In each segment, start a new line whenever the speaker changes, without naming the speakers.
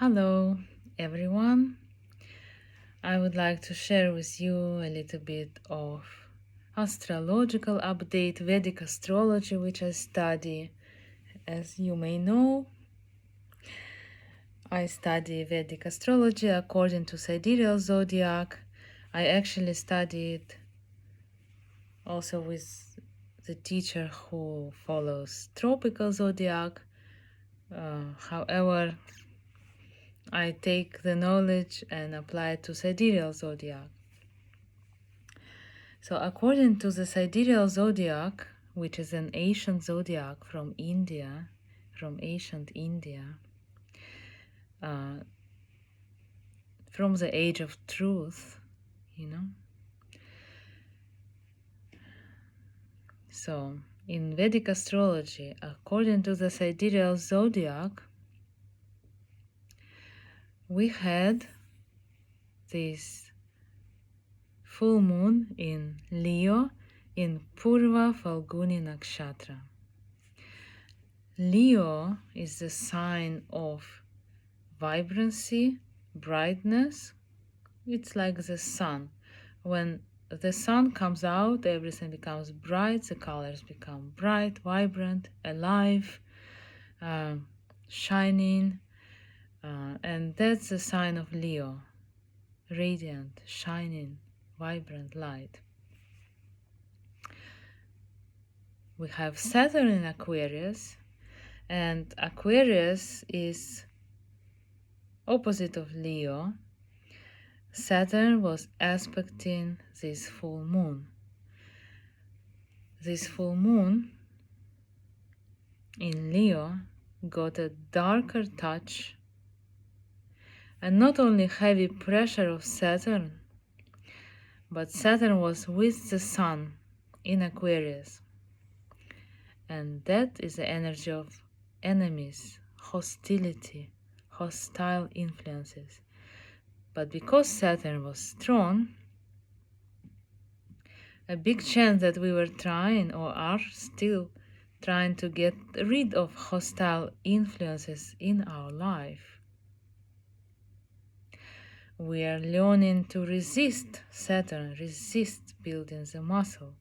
Hello, everyone. I would like to share with you a little bit of astrological update, Vedic astrology, which I study. As you may know, I study Vedic astrology according to sidereal zodiac. I actually studied also with the teacher who follows tropical zodiac. However, I take the knowledge and apply it to sidereal zodiac. So according to the sidereal zodiac, which is an ancient zodiac from India, from ancient India, from the age of truth, So in Vedic astrology, according to the sidereal zodiac, we had this full moon in Leo in Purva Falguni Nakshatra. Leo is the sign of vibrancy, brightness. It's like the sun. When the sun comes out, everything becomes bright, the colors become bright, vibrant, alive, shining, and that's the sign of Leo. Radiant, shining, vibrant light. We have Saturn in Aquarius, and Aquarius is opposite of Leo. Saturn was aspecting this full moon. This full moon in Leo got a darker touch, and not only heavy pressure of Saturn, but Saturn was with the Sun in Aquarius. And that is the energy of enemies, hostility, hostile influences. But because Saturn was strong, a big chance that we were trying or are still trying to get rid of hostile influences in our life. We are learning to resist Saturn, resist building the muscle,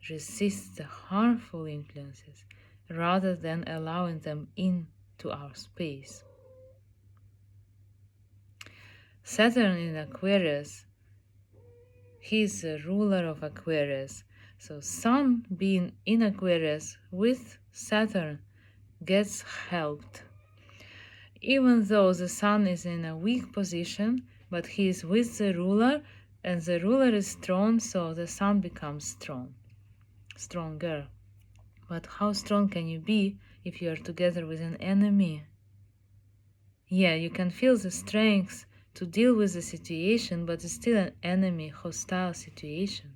resist the harmful influences rather than allowing them into our space. Saturn in Aquarius, he's the ruler of Aquarius. So Sun being in Aquarius with Saturn gets helped. Even though the Sun is in a weak position, but he is with the ruler, and the ruler is strong, so the Sun becomes stronger. But how strong can you be if you are together with an enemy? Yeah, you can feel the strength to deal with the situation, but it's still an enemy, hostile situation.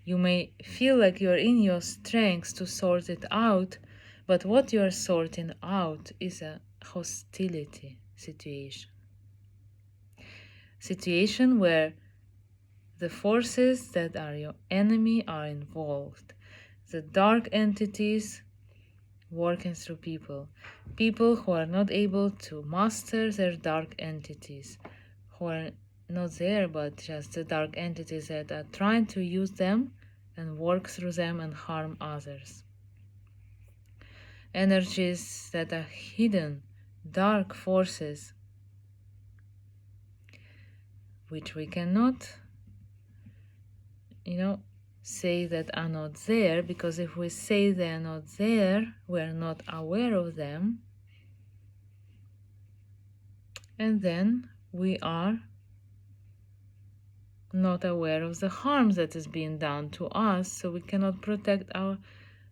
You may feel like you are in your strength to sort it out, but what you are sorting out is a hostility situation. Situation where the forces that are your enemy are involved. The dark entities working through people who are not able to master their dark entities, who are not there but just the dark entities that are trying to use them and work through them and harm others. Energies that are hidden, dark forces, which we cannot, say that are not there, because if we say they are not there, we are not aware of them, and then we are not aware of the harm that is being done to us, so we cannot protect our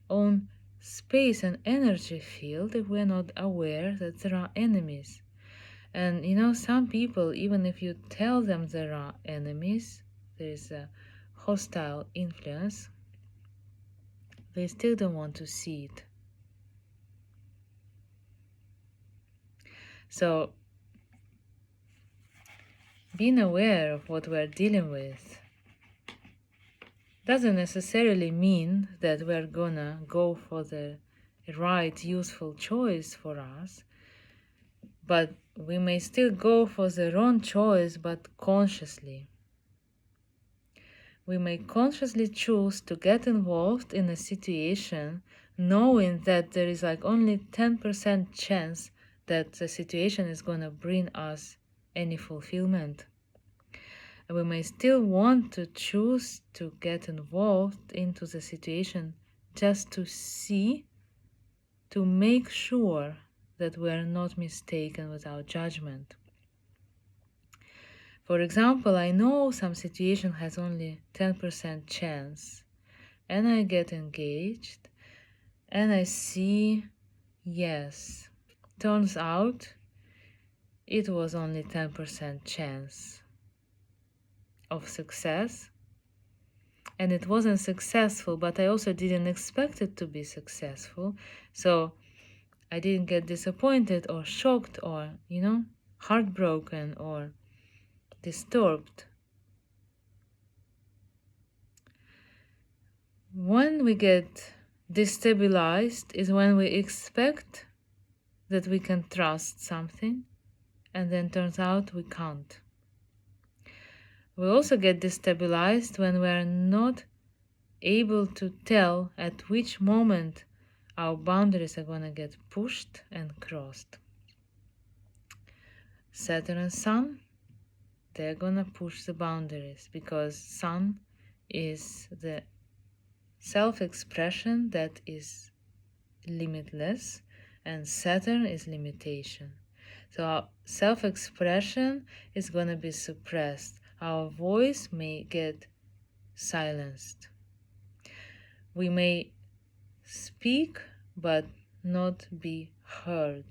own space and energy field if we're not aware that there are enemies. And some people, even if you tell them there are enemies, there is a hostile influence, they still don't want to see it. So being aware of what we're dealing with doesn't necessarily mean that we're gonna go for the right useful choice for us, But we may still go for the wrong choice, but consciously. We may consciously choose to get involved in a situation knowing that there is like only 10% chance that the situation is going to bring us any fulfillment. And we may still want to choose to get involved into the situation just to see, to make sure that we are not mistaken without judgment. For example, I know some situation has only 10% chance, and I get engaged, and I see, yes, turns out it was only 10% chance of success, and it wasn't successful, but I also didn't expect it to be successful, so I didn't get disappointed or shocked or, heartbroken or disturbed. When we get destabilized is when we expect that we can trust something and then turns out we can't. We also get destabilized when we are not able to tell at which moment our boundaries are going to get pushed and crossed. Saturn and Sun, they're going to push the boundaries because Sun is the self-expression that is limitless and Saturn is limitation. So our self-expression is going to be suppressed. Our voice may get silenced. We may speak but not be heard,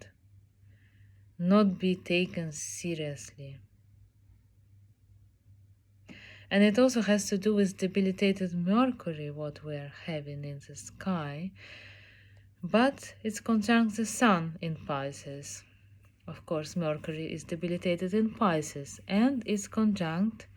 not be taken seriously. And it also has to do with debilitated Mercury, what we are having in the sky, but it's conjunct the Sun in Pisces. Of course, Mercury is debilitated in Pisces, and it's conjunct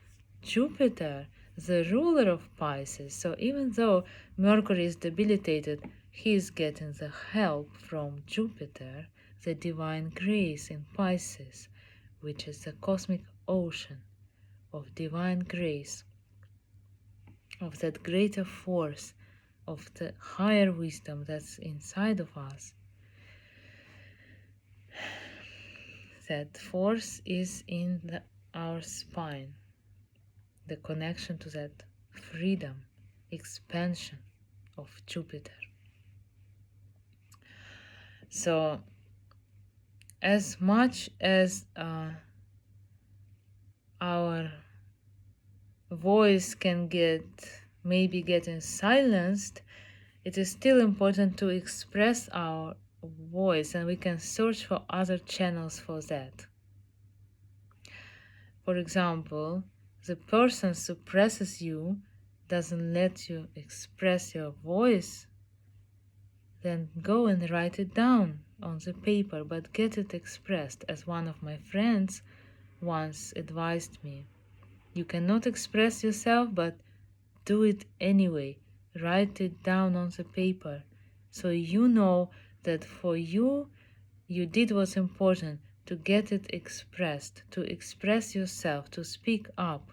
Jupiter, the ruler of Pisces. So even though Mercury is debilitated, he is getting the help from Jupiter, the divine grace in Pisces, which is the cosmic ocean of divine grace, of that greater force, of the higher wisdom that's inside of us. That force is in our spine, the connection to that freedom, expansion of Jupiter. So as much as our voice can maybe getting silenced, it is still important to express our voice, and we can search for other channels for that. For example, the person suppresses you, doesn't let you express your voice, then go and write it down on the paper, but get it expressed, as one of my friends once advised me. You cannot express yourself, but do it anyway. Write it down on the paper, so you know that for you, you did what's important, to get it expressed, to express yourself, to speak up,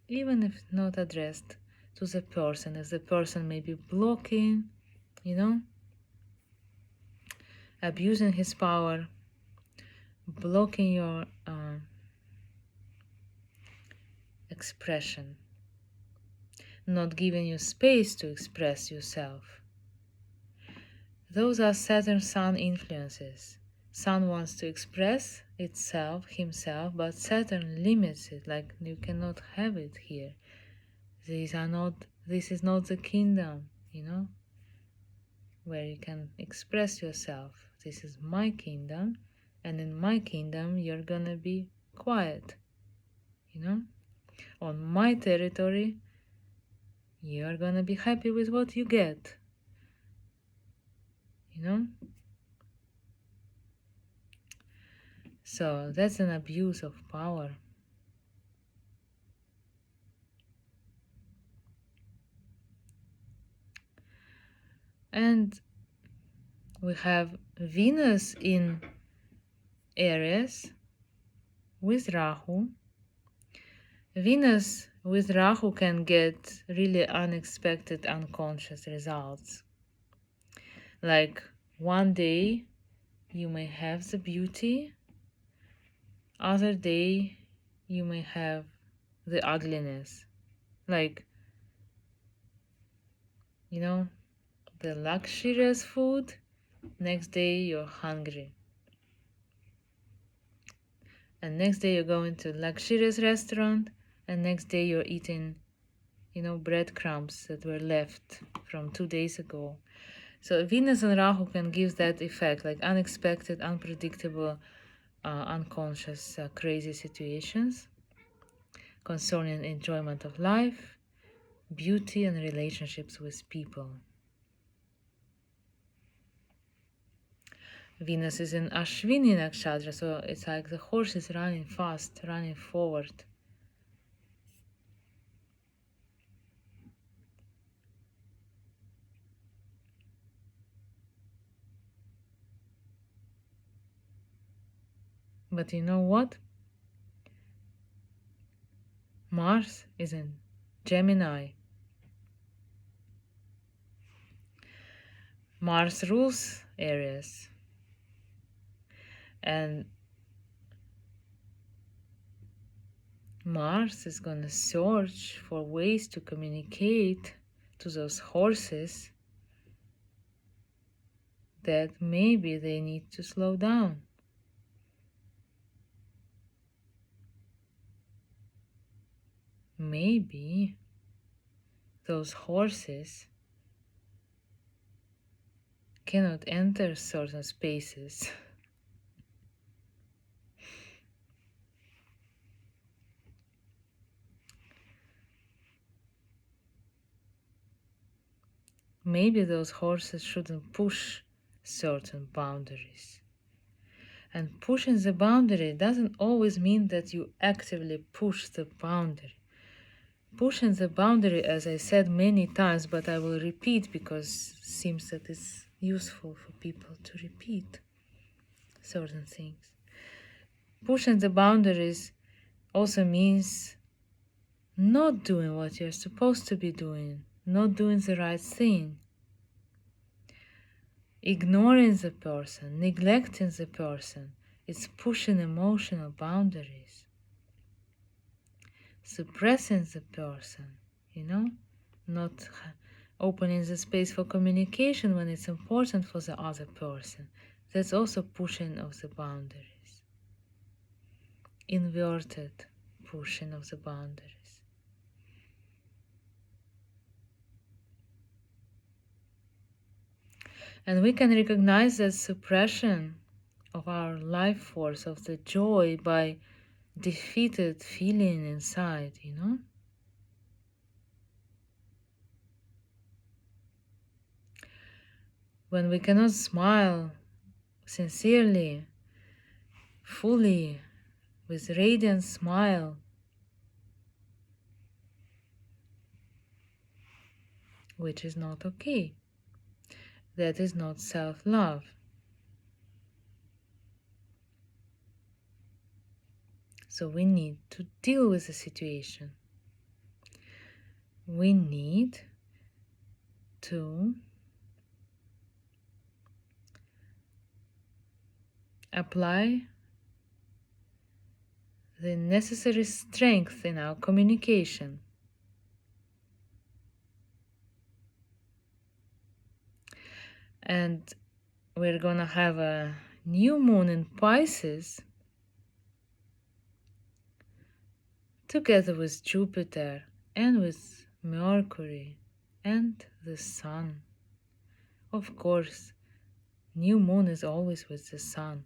even if not addressed to the person, as the person may be blocking, abusing his power, blocking your expression, not giving you space to express yourself. Those are Saturn-Sun influences. Sun wants to express itself, himself, but Saturn limits it, like you cannot have it here. This is not the kingdom, where you can express yourself. This is my kingdom, and in my kingdom you're gonna be quiet, On my territory, you're gonna be happy with what you get, So that's an abuse of power. And we have Venus in Aries with Rahu. Venus with Rahu can get really unexpected, unconscious results. Like one day you may have the beauty, other day you may have the ugliness. Like, the luxurious food, next day you're hungry. And next day you're going to a luxurious restaurant, and next day you're eating, breadcrumbs that were left from 2 days ago. So Venus and Rahu can give that effect, like unexpected, unpredictable, unconscious, crazy situations concerning enjoyment of life, beauty, and relationships with people. Venus is in Ashwini Nakshatra, so it's like the horse is running fast, running forward. But you know what? Mars is in Gemini. Mars rules Aries. And Mars is going to search for ways to communicate to those horses that maybe they need to slow down. Maybe those horses cannot enter certain spaces. Maybe those horses shouldn't push certain boundaries. And pushing the boundary doesn't always mean that you actively push the boundary. Pushing the boundary, as I said many times, but I will repeat because it seems that it's useful for people to repeat certain things. Pushing the boundaries also means not doing what you're supposed to be doing, not doing the right thing, ignoring the person, neglecting the person. It's pushing emotional boundaries, suppressing the person, not opening the space for communication when it's important for the other person. That's also pushing of the boundaries, inverted pushing of the boundaries. And we can recognize that suppression of our life force, of the joy, by defeated feeling inside, When we cannot smile sincerely, fully, with radiant smile, which is not okay. That is not self-love. So we need to deal with the situation. We need to apply the necessary strength in our communication. And we're gonna have a new moon in Pisces together with Jupiter and with Mercury and the Sun. Of course, new moon is always with the Sun.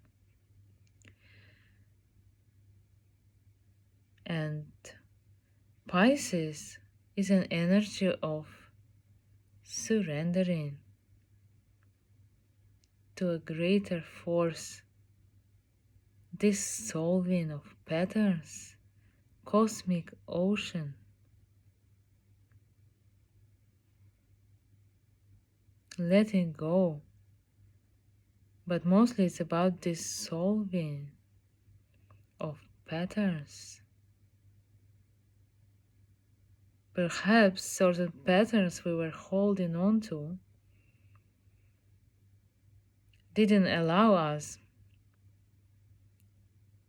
And Pisces is an energy of surrendering to a greater force, dissolving of patterns, cosmic ocean. Letting go. But mostly it's about dissolving of patterns. Perhaps certain patterns we were holding on to didn't allow us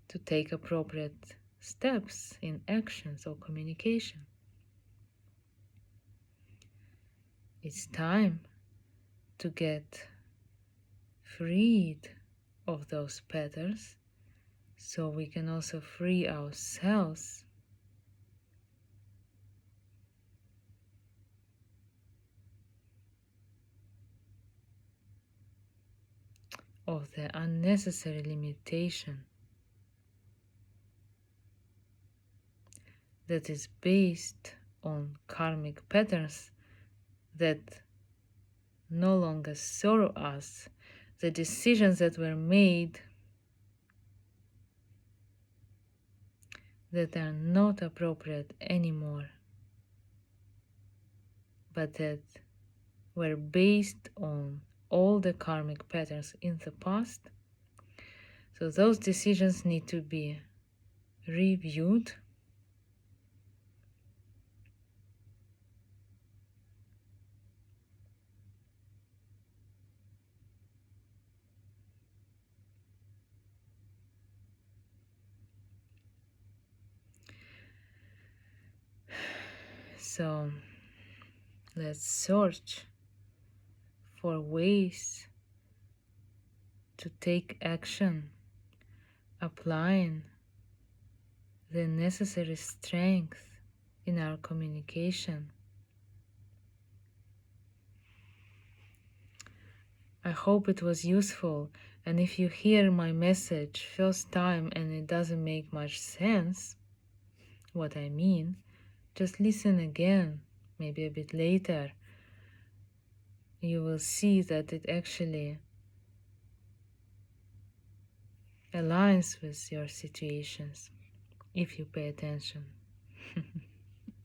to take appropriate steps in actions or communication. It's time to get freed of those patterns so we can also free ourselves of the unnecessary limitation that is based on karmic patterns that no longer serve us, the decisions that were made that are not appropriate anymore, but that were based on all the karmic patterns in the past. So those decisions need to be reviewed So let's search for ways to take action, applying the necessary strength in our communication. I hope it was useful, and if you hear my message first time and it doesn't make much sense, what I mean, just listen again, maybe a bit later. You will see that it actually aligns with your situations if you pay attention.